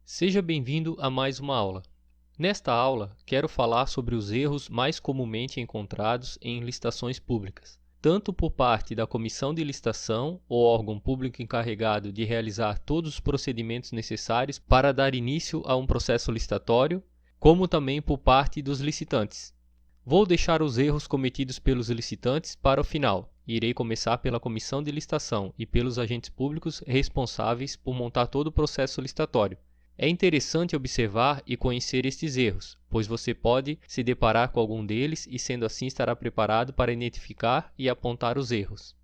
Seja bem-vindo a mais uma aula. Nesta aula, quero falar sobre os erros mais comumente encontrados em licitações públicas, tanto por parte da comissão de licitação ou órgão público encarregado de realizar todos os procedimentos necessários para dar início a um processo licitatório, como também por parte dos licitantes. Vou deixar os erros cometidos pelos licitantes para o final. Irei começar pela comissão de licitação e pelos agentes públicos responsáveis por montar todo o processo licitatório. É interessante observar e conhecer estes erros, pois você pode se deparar com algum deles e, sendo assim, estará preparado para identificar e apontar os erros.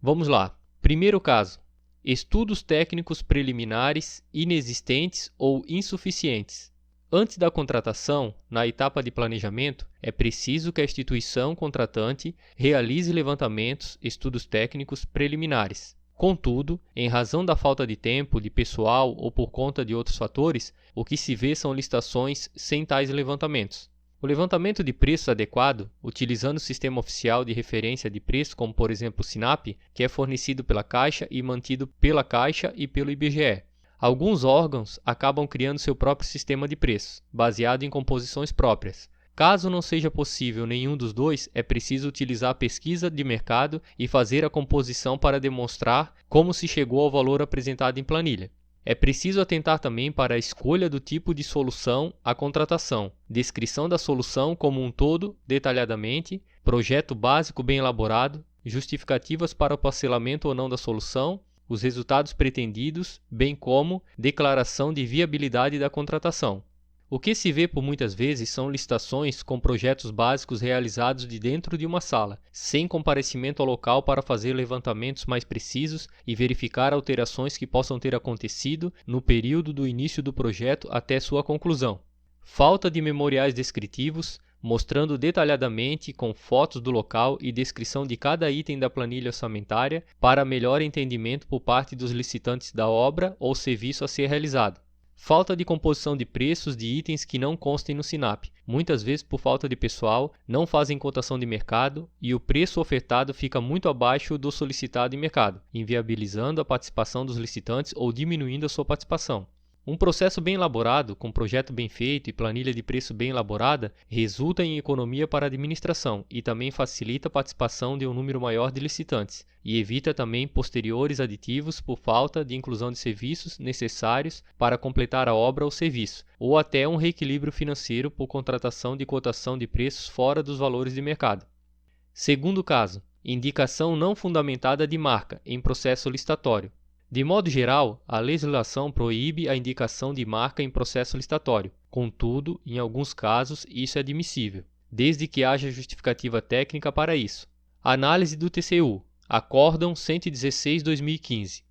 Vamos lá. Primeiro caso: estudos técnicos preliminares inexistentes ou insuficientes. Antes da contratação, na etapa de planejamento, é preciso que a instituição contratante realize levantamentos, estudos técnicos preliminares. Contudo, em razão da falta de tempo, de pessoal ou por conta de outros fatores, o que se vê são licitações sem tais levantamentos. O levantamento de preços adequado, utilizando o sistema oficial de referência de preço, como por exemplo o SINAP, que é fornecido pela Caixa e mantido pela Caixa e pelo IBGE. Alguns órgãos acabam criando seu próprio sistema de preços, baseado em composições próprias. Caso não seja possível nenhum dos dois, é preciso utilizar a pesquisa de mercado e fazer a composição para demonstrar como se chegou ao valor apresentado em planilha. É preciso atentar também para a escolha do tipo de solução à contratação, descrição da solução como um todo detalhadamente, projeto básico bem elaborado, justificativas para o parcelamento ou não da solução, os resultados pretendidos, bem como declaração de viabilidade da contratação. O que se vê por muitas vezes são licitações com projetos básicos realizados de dentro de uma sala, sem comparecimento ao local para fazer levantamentos mais precisos e verificar alterações que possam ter acontecido no período do início do projeto até sua conclusão. Falta de memoriais descritivos, mostrando detalhadamente com fotos do local e descrição de cada item da planilha orçamentária para melhor entendimento por parte dos licitantes da obra ou serviço a ser realizado. Falta de composição de preços de itens que não constem no SINAP. Muitas vezes, por falta de pessoal, não fazem cotação de mercado e o preço ofertado fica muito abaixo do solicitado em mercado, inviabilizando a participação dos licitantes ou diminuindo a sua participação. Um processo bem elaborado, com projeto bem feito e planilha de preço bem elaborada, resulta em economia para a administração e também facilita a participação de um número maior de licitantes e evita também posteriores aditivos por falta de inclusão de serviços necessários para completar a obra ou serviço, ou até um reequilíbrio financeiro por contratação de cotação de preços fora dos valores de mercado. Segundo caso: indicação não fundamentada de marca em processo licitatório. De modo geral, a legislação proíbe a indicação de marca em processo licitatório. Contudo, em alguns casos, isso é admissível, desde que haja justificativa técnica para isso. Análise do TCU. Acórdão 116/2015.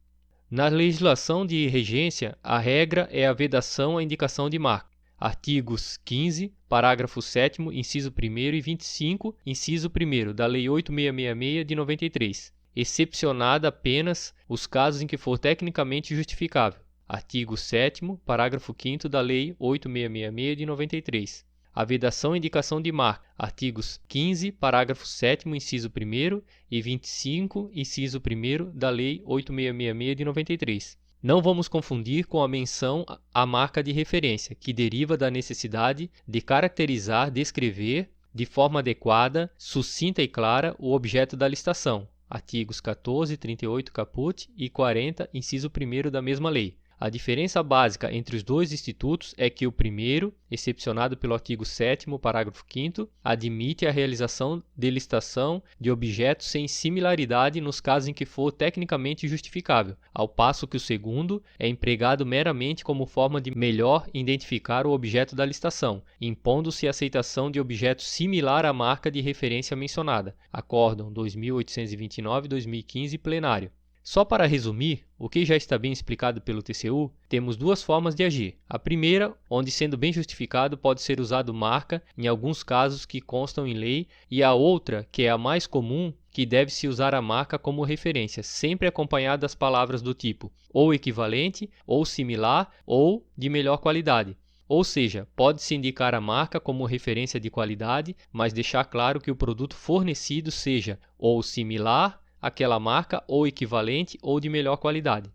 Na legislação de regência, a regra é a vedação à indicação de marca. Artigos 15, parágrafo 7º, inciso 1º e 25, inciso 1º da Lei 8666 de 93. Excepcionada apenas os casos em que for tecnicamente justificável. Artigo 7º, parágrafo 5º da Lei 8666 de 93. A vedação à indicação de marca. Artigos 15, parágrafo 7º, inciso 1º e 25, inciso 1º da Lei 8666 de 93. Não vamos confundir com a menção à marca de referência, que deriva da necessidade de caracterizar, descrever, de forma adequada, sucinta e clara, o objeto da licitação. Artigos 14, 38 caput e 40, inciso 1º da mesma lei. A diferença básica entre os dois institutos é que o primeiro, excepcionado pelo artigo 7º, parágrafo 5º, admite a realização de licitação de objetos sem similaridade nos casos em que for tecnicamente justificável, ao passo que o segundo é empregado meramente como forma de melhor identificar o objeto da licitação, impondo-se a aceitação de objeto similar à marca de referência mencionada. Acórdão 2829/2015 plenário. Só para resumir, o que já está bem explicado pelo TCU, temos duas formas de agir. A primeira, onde sendo bem justificado pode ser usado marca em alguns casos que constam em lei, e a outra, que é a mais comum, que deve-se usar a marca como referência, sempre acompanhada das palavras do tipo ou equivalente, ou similar, ou de melhor qualidade. Ou seja, pode-se indicar a marca como referência de qualidade, mas deixar claro que o produto fornecido seja ou similar àquela marca, ou equivalente, ou de melhor qualidade.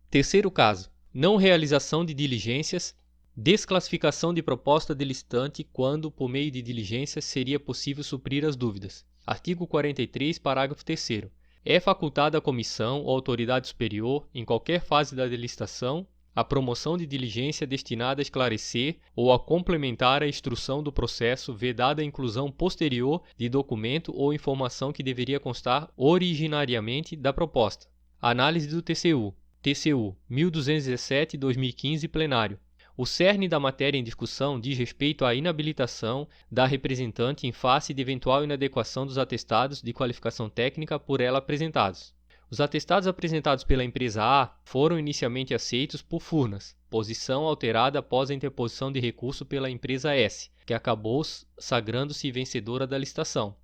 Terceiro caso: não realização de diligências, desclassificação de proposta de licitante quando, por meio de diligências, seria possível suprir as dúvidas. Artigo 43, parágrafo 3º. É facultada à comissão ou autoridade superior, em qualquer fase da licitação, a promoção de diligência destinada a esclarecer ou a complementar a instrução do processo, vedada a inclusão posterior de documento ou informação que deveria constar originariamente da proposta. Análise do TCU. TCU 1217/2015, plenário. O cerne da matéria em discussão diz respeito à inabilitação da representante em face de eventual inadequação dos atestados de qualificação técnica por ela apresentados. Os atestados apresentados pela empresa A foram inicialmente aceitos por Furnas, posição alterada após a interposição de recurso pela empresa S, que acabou sagrando-se vencedora da licitação.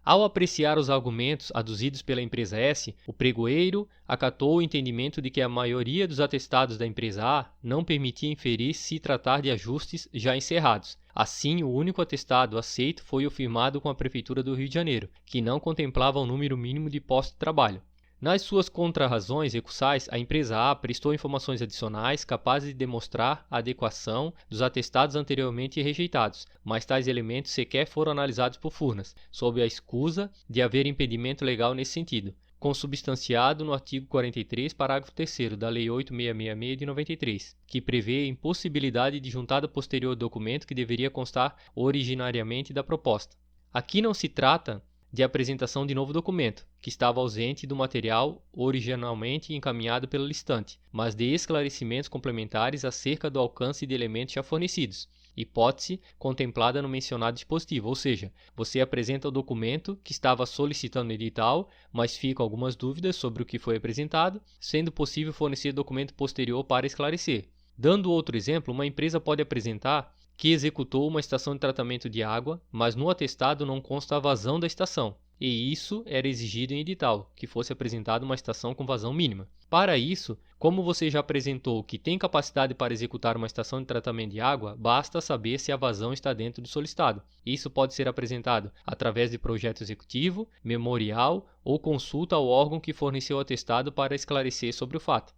Ao apreciar os argumentos aduzidos pela empresa S, o pregoeiro acatou o entendimento de que a maioria dos atestados da empresa A não permitia inferir se tratar de ajustes já encerrados. Assim, o único atestado aceito foi o firmado com a Prefeitura do Rio de Janeiro, que não contemplava o número mínimo de postos de trabalho. Nas suas contrarrazões recursais, a empresa A prestou informações adicionais capazes de demonstrar a adequação dos atestados anteriormente rejeitados, mas tais elementos sequer foram analisados por Furnas, sob a escusa de haver impedimento legal nesse sentido, consubstanciado no artigo 43, parágrafo 3º da Lei 8666 de 93, que prevê a impossibilidade de juntada posterior do documento que deveria constar originariamente da proposta. Aqui não se trata de apresentação de novo documento, que estava ausente do material originalmente encaminhado pelo licitante, mas de esclarecimentos complementares acerca do alcance de elementos já fornecidos, hipótese contemplada no mencionado dispositivo, ou seja, você apresenta o documento que estava solicitando no edital, mas ficam algumas dúvidas sobre o que foi apresentado, sendo possível fornecer documento posterior para esclarecer. Dando outro exemplo, uma empresa pode apresentar que executou uma estação de tratamento de água, mas no atestado não consta a vazão da estação, e isso era exigido em edital, que fosse apresentada uma estação com vazão mínima. Para isso, como você já apresentou que tem capacidade para executar uma estação de tratamento de água, basta saber se a vazão está dentro do solicitado. Isso pode ser apresentado através de projeto executivo, memorial ou consulta ao órgão que forneceu o atestado para esclarecer sobre o fato.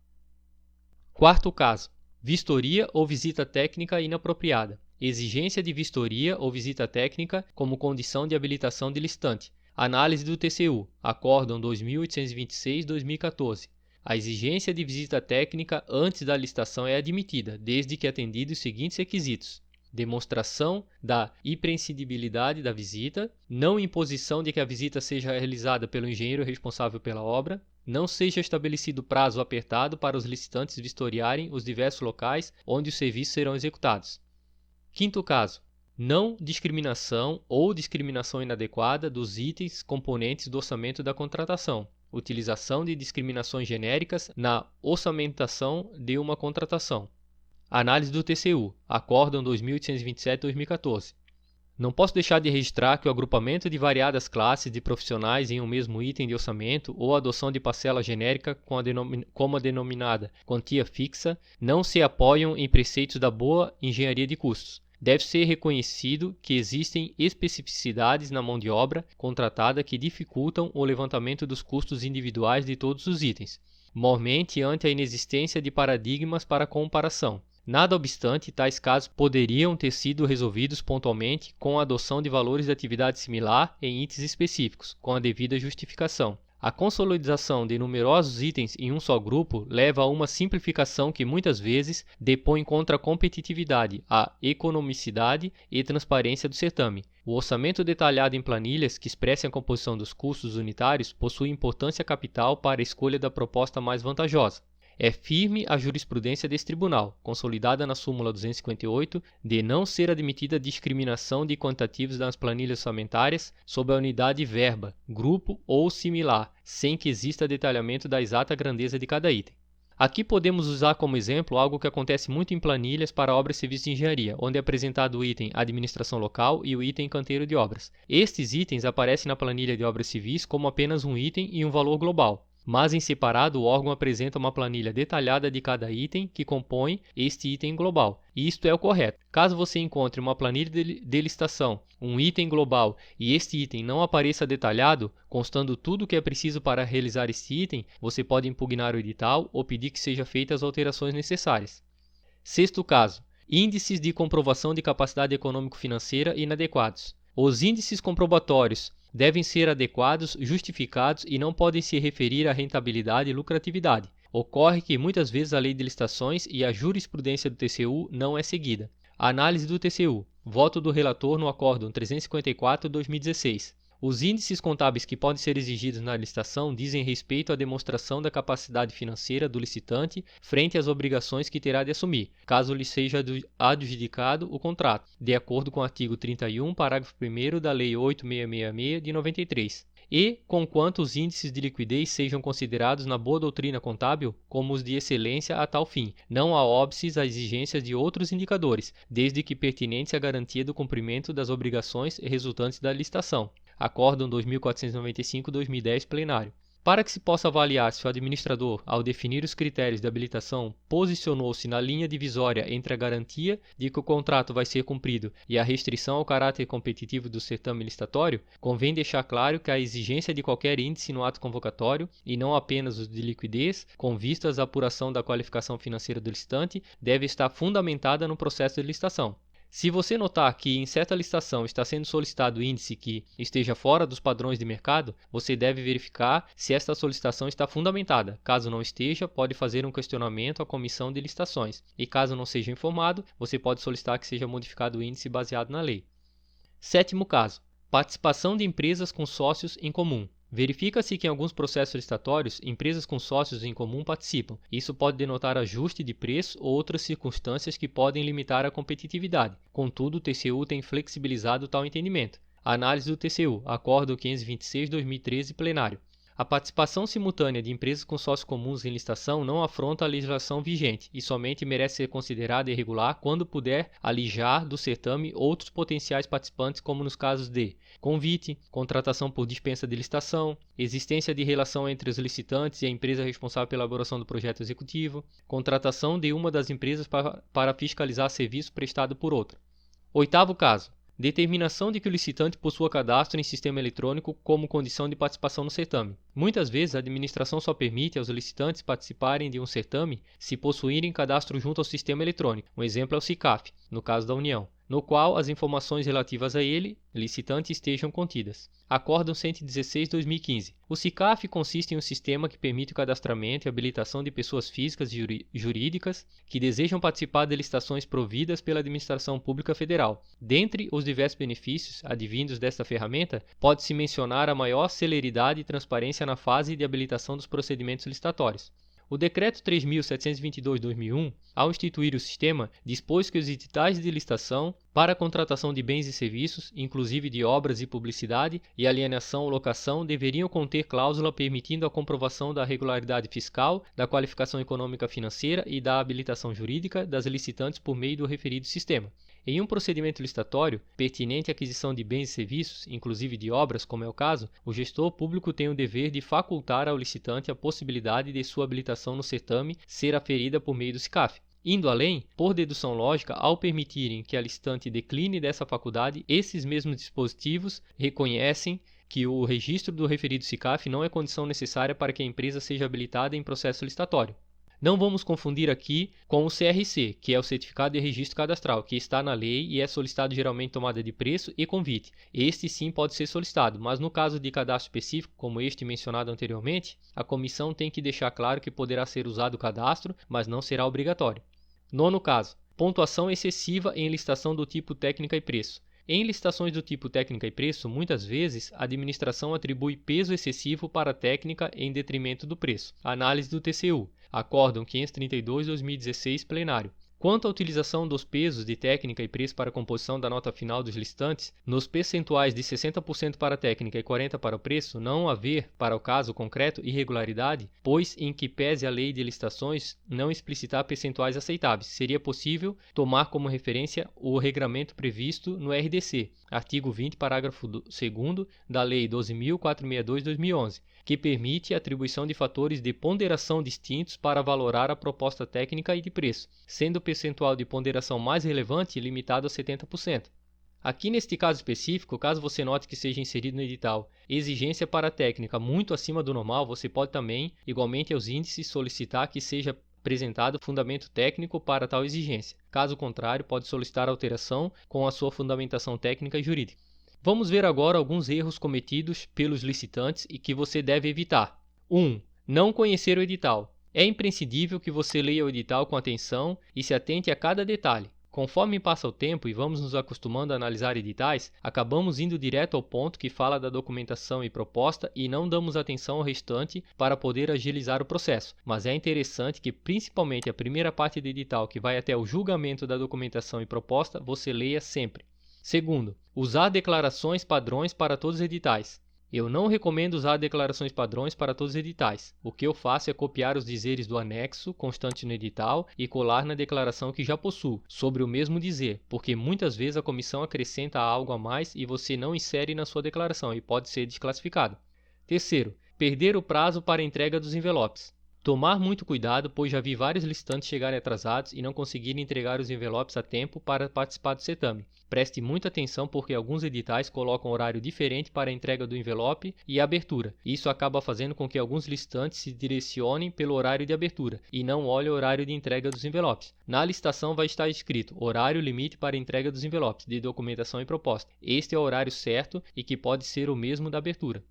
Quarto caso: vistoria ou visita técnica inapropriada. Exigência de vistoria ou visita técnica como condição de habilitação de licitante. Análise do TCU. Acórdão 2826/2014. A exigência de visita técnica antes da licitação é admitida, desde que atendidos os seguintes requisitos: demonstração da imprescindibilidade da visita, não imposição de que a visita seja realizada pelo engenheiro responsável pela obra, não seja estabelecido prazo apertado para os licitantes vistoriarem os diversos locais onde os serviços serão executados. Quinto caso: não discriminação ou discriminação inadequada dos itens componentes do orçamento da contratação. Utilização de discriminações genéricas na orçamentação de uma contratação. Análise do TCU. Acórdão 2827/2014. Não posso deixar de registrar que o agrupamento de variadas classes de profissionais em um mesmo item de orçamento ou a adoção de parcela genérica como a denominada quantia fixa não se apoiam em preceitos da boa engenharia de custos. Deve ser reconhecido que existem especificidades na mão de obra contratada que dificultam o levantamento dos custos individuais de todos os itens, mormente ante a inexistência de paradigmas para comparação. Nada obstante, tais casos poderiam ter sido resolvidos pontualmente com a adoção de valores de atividade similar em itens específicos, com a devida justificação. A consolidação de numerosos itens em um só grupo leva a uma simplificação que muitas vezes depõe contra a competitividade, a economicidade e transparência do certame. O orçamento detalhado em planilhas que expressem a composição dos custos unitários possui importância capital para a escolha da proposta mais vantajosa. É firme a jurisprudência desse tribunal, consolidada na súmula 258, de não ser admitida discriminação de quantitativos nas planilhas orçamentárias sob a unidade verba, grupo ou similar, sem que exista detalhamento da exata grandeza de cada item. Aqui podemos usar como exemplo algo que acontece muito em planilhas para obras e serviços de engenharia, onde é apresentado o item administração local e o item canteiro de obras. Estes itens aparecem na planilha de obras civis como apenas um item e um valor global. mas em separado o órgão apresenta uma planilha detalhada de cada item que compõe este item global. E isto é o correto. Caso você encontre uma planilha de licitação, um item global e este item não apareça detalhado, constando tudo o que é preciso para realizar este item, você pode impugnar o edital ou pedir que sejam feitas as alterações necessárias. Sexto caso, índices de comprovação de capacidade econômico-financeira inadequados. Os índices comprobatórios devem ser adequados, justificados e não podem se referir à rentabilidade e lucratividade. Ocorre que muitas vezes a lei de licitações e a jurisprudência do TCU não é seguida. Análise do TCU. Voto do relator no Acórdão 354/2016. Os índices contábeis que podem ser exigidos na licitação dizem respeito à demonstração da capacidade financeira do licitante frente às obrigações que terá de assumir, caso lhe seja adjudicado o contrato, de acordo com o artigo 31, parágrafo 1º da Lei 8666 de 93. E, conquanto os índices de liquidez sejam considerados na boa doutrina contábil como os de excelência a tal fim, não há óbices às exigências de outros indicadores, desde que pertinentes à garantia do cumprimento das obrigações resultantes da licitação. Acórdão 2495/2010 plenário. Para que se possa avaliar se o administrador, ao definir os critérios de habilitação, posicionou-se na linha divisória entre a garantia de que o contrato vai ser cumprido e a restrição ao caráter competitivo do certame licitatório, convém deixar claro que a exigência de qualquer índice no ato convocatório, e não apenas os de liquidez, com vistas à apuração da qualificação financeira do licitante, deve estar fundamentada no processo de licitação. Se você notar que em certa licitação está sendo solicitado índice que esteja fora dos padrões de mercado, você deve verificar se esta solicitação está fundamentada. Caso não esteja, pode fazer um questionamento à comissão de licitações. E caso não seja informado, você pode solicitar que seja modificado o índice baseado na lei. Sétimo caso. Participação de empresas com sócios em comum. Verifica-se que em alguns processos licitatórios, empresas com sócios em comum participam. Isso pode denotar ajuste de preço ou outras circunstâncias que podem limitar a competitividade. Contudo, o TCU tem flexibilizado tal entendimento. Análise do TCU, Acórdão 526/2013, plenário. A participação simultânea de empresas com sócios comuns em licitação não afronta a legislação vigente e somente merece ser considerada irregular quando puder alijar do certame outros potenciais participantes, como nos casos de convite, contratação por dispensa de licitação, existência de relação entre os licitantes e a empresa responsável pela elaboração do projeto executivo, contratação de uma das empresas para fiscalizar serviço prestado por outra. Oitavo caso. Determinação de que o licitante possua cadastro em sistema eletrônico como condição de participação no certame. Muitas vezes, a administração só permite aos licitantes participarem de um certame se possuírem cadastro junto ao sistema eletrônico. Um exemplo é o SICAF, no caso da União, no qual as informações relativas a ele, licitante, estejam contidas. Acórdão 116/2015. O SICAF consiste em um sistema que permite o cadastramento e habilitação de pessoas físicas e jurídicas que desejam participar de licitações providas pela Administração Pública Federal. Dentre os diversos benefícios advindos desta ferramenta, pode-se mencionar a maior celeridade e transparência na fase de habilitação dos procedimentos licitatórios. O Decreto 3.722/2001, ao instituir o sistema, dispôs que os editais de licitação para a contratação de bens e serviços, inclusive de obras e publicidade, e alienação ou locação, deveriam conter cláusula permitindo a comprovação da regularidade fiscal, da qualificação econômica financeira e da habilitação jurídica das licitantes por meio do referido sistema. Em um procedimento licitatório, pertinente à aquisição de bens e serviços, inclusive de obras, como é o caso, o gestor público tem o dever de facultar ao licitante a possibilidade de sua habilitação no certame ser aferida por meio do SICAF. Indo além, por dedução lógica, ao permitirem que a licitante decline dessa faculdade, esses mesmos dispositivos reconhecem que o registro do referido SICAF não é condição necessária para que a empresa seja habilitada em processo licitatório. Não vamos confundir aqui com o CRC, que é o Certificado de Registro Cadastral, que está na lei e é solicitado geralmente tomada de preço e convite. Este sim pode ser solicitado, mas no caso de cadastro específico, como este mencionado anteriormente, a comissão tem que deixar claro que poderá ser usado o cadastro, mas não será obrigatório. Nono caso. Pontuação excessiva em licitação do tipo técnica e preço. Em licitações do tipo técnica e preço, muitas vezes, a administração atribui peso excessivo para a técnica em detrimento do preço. Análise do TCU. Acórdão 532/2016, plenário. Quanto à utilização dos pesos de técnica e preço para a composição da nota final dos licitantes, nos percentuais de 60% para a técnica e 40% para o preço, não haver, para o caso concreto, irregularidade, pois em que pese a lei de licitações não explicitar percentuais aceitáveis, seria possível tomar como referência o regramento previsto no RDC, artigo 20, parágrafo 2º da Lei 12.462/2011, que permite a atribuição de fatores de ponderação distintos para valorar a proposta técnica e de preço, sendo o percentual de ponderação mais relevante limitado a 70%. Aqui neste caso específico, caso você note que seja inserido no edital exigência para a técnica muito acima do normal, você pode também, igualmente aos índices, solicitar que seja apresentado fundamento técnico para tal exigência. Caso contrário, pode solicitar alteração com a sua fundamentação técnica e jurídica. Vamos ver agora alguns erros cometidos pelos licitantes e que você deve evitar. 1. Não conhecer o edital. É imprescindível que você leia o edital com atenção e se atente a cada detalhe. Conforme passa o tempo e vamos nos acostumando a analisar editais, acabamos indo direto ao ponto que fala da documentação e proposta e não damos atenção ao restante para poder agilizar o processo. Mas é interessante que principalmente a primeira parte do edital, que vai até o julgamento da documentação e proposta, você leia sempre. Segundo, usar declarações padrões para todos os editais. Eu não recomendo usar declarações padrões para todos os editais. O que eu faço é copiar os dizeres do anexo constante no edital e colar na declaração que já possuo, sobre o mesmo dizer, porque muitas vezes a comissão acrescenta algo a mais e você não insere na sua declaração e pode ser desclassificado. Terceiro, perder o prazo para a entrega dos envelopes. Tomar muito cuidado, pois já vi vários licitantes chegarem atrasados e não conseguirem entregar os envelopes a tempo para participar do certame. Preste muita atenção porque alguns editais colocam horário diferente para a entrega do envelope e a abertura. Isso acaba fazendo com que alguns licitantes se direcionem pelo horário de abertura e não olhem o horário de entrega dos envelopes. Na licitação vai estar escrito horário limite para a entrega dos envelopes de documentação e proposta. Este é o horário certo e que pode ser o mesmo da abertura.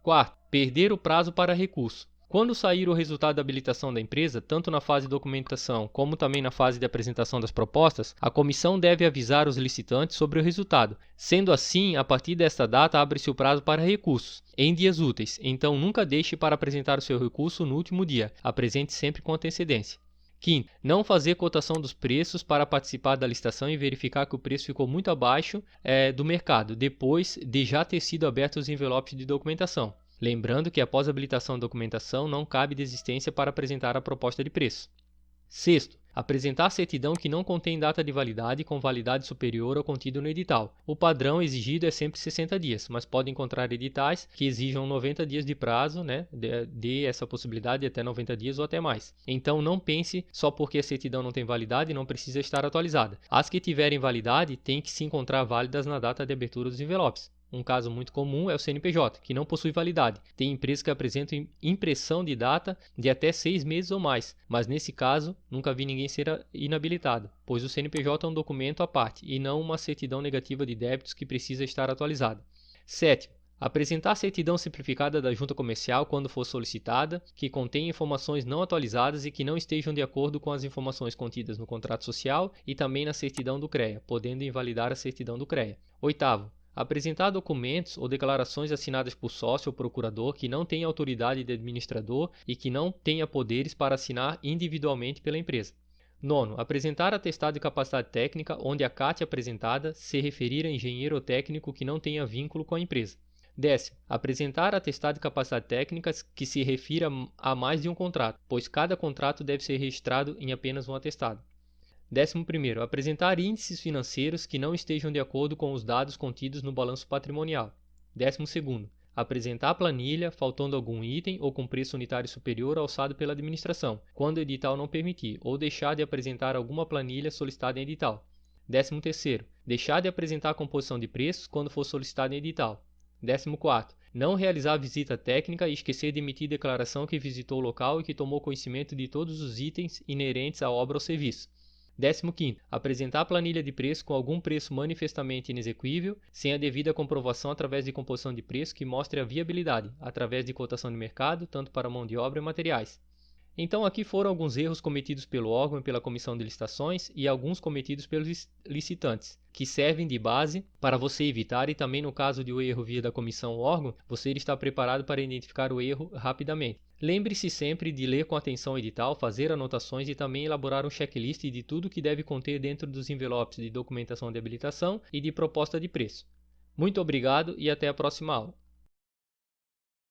Quarto, perder o prazo para recurso. Quando sair o resultado da habilitação da empresa, tanto na fase de documentação como também na fase de apresentação das propostas, a comissão deve avisar os licitantes sobre o resultado. Sendo assim, a partir desta data abre-se o prazo para recursos, em dias úteis, então nunca deixe para apresentar o seu recurso no último dia, apresente sempre com antecedência. Quinto, não fazer cotação dos preços para participar da licitação e verificar que o preço ficou muito abaixo do mercado, depois de já ter sido abertos os envelopes de documentação. Lembrando que após a habilitação da documentação não cabe desistência para apresentar a proposta de preço. Sexto, apresentar certidão que não contém data de validade com validade superior ao contido no edital. O padrão exigido é sempre 60 dias, mas pode encontrar editais que exijam 90 dias de prazo, de essa possibilidade de até 90 dias ou até mais. Então não pense só porque a certidão não tem validade não precisa estar atualizada. As que tiverem validade têm que se encontrar válidas na data de abertura dos envelopes. Um caso muito comum é o CNPJ, que não possui validade. Tem empresas que apresentam impressão de data de até 6 meses ou mais, mas nesse caso nunca vi ninguém ser inabilitado, pois o CNPJ é um documento à parte e não uma certidão negativa de débitos que precisa estar atualizada. Sétimo, apresentar certidão simplificada da junta comercial quando for solicitada, que contém informações não atualizadas e que não estejam de acordo com as informações contidas no contrato social e também na certidão do CREA, podendo invalidar a certidão do CREA. Oitavo, apresentar documentos ou declarações assinadas por sócio ou procurador que não tenha autoridade de administrador e que não tenha poderes para assinar individualmente pela empresa. Nono, apresentar atestado de capacidade técnica onde a CAT apresentada se referir a engenheiro ou técnico que não tenha vínculo com a empresa. Décimo, apresentar atestado de capacidade técnica que se refira a mais de um contrato, pois cada contrato deve ser registrado em apenas um atestado. 11º, apresentar índices financeiros que não estejam de acordo com os dados contidos no balanço patrimonial. 12º, apresentar a planilha faltando algum item ou com preço unitário superior alçado pela administração, quando o edital não permitir, ou deixar de apresentar alguma planilha solicitada em edital. 13º, deixar de apresentar a composição de preços quando for solicitada em edital. 14º, não realizar visita técnica e esquecer de emitir declaração que visitou o local e que tomou conhecimento de todos os itens inerentes à obra ou serviço. 15º, apresentar a planilha de preço com algum preço manifestamente inexequível, sem a devida comprovação através de composição de preço que mostre a viabilidade, através de cotação de mercado, tanto para mão de obra e materiais. Então aqui foram alguns erros cometidos pelo órgão e pela comissão de licitações e alguns cometidos pelos licitantes, que servem de base para você evitar e também no caso de o erro vir da comissão ou órgão, você está preparado para identificar o erro rapidamente. Lembre-se sempre de ler com atenção o edital, fazer anotações e também elaborar um checklist de tudo que deve conter dentro dos envelopes de documentação de habilitação e de proposta de preço. Muito obrigado e até a próxima aula.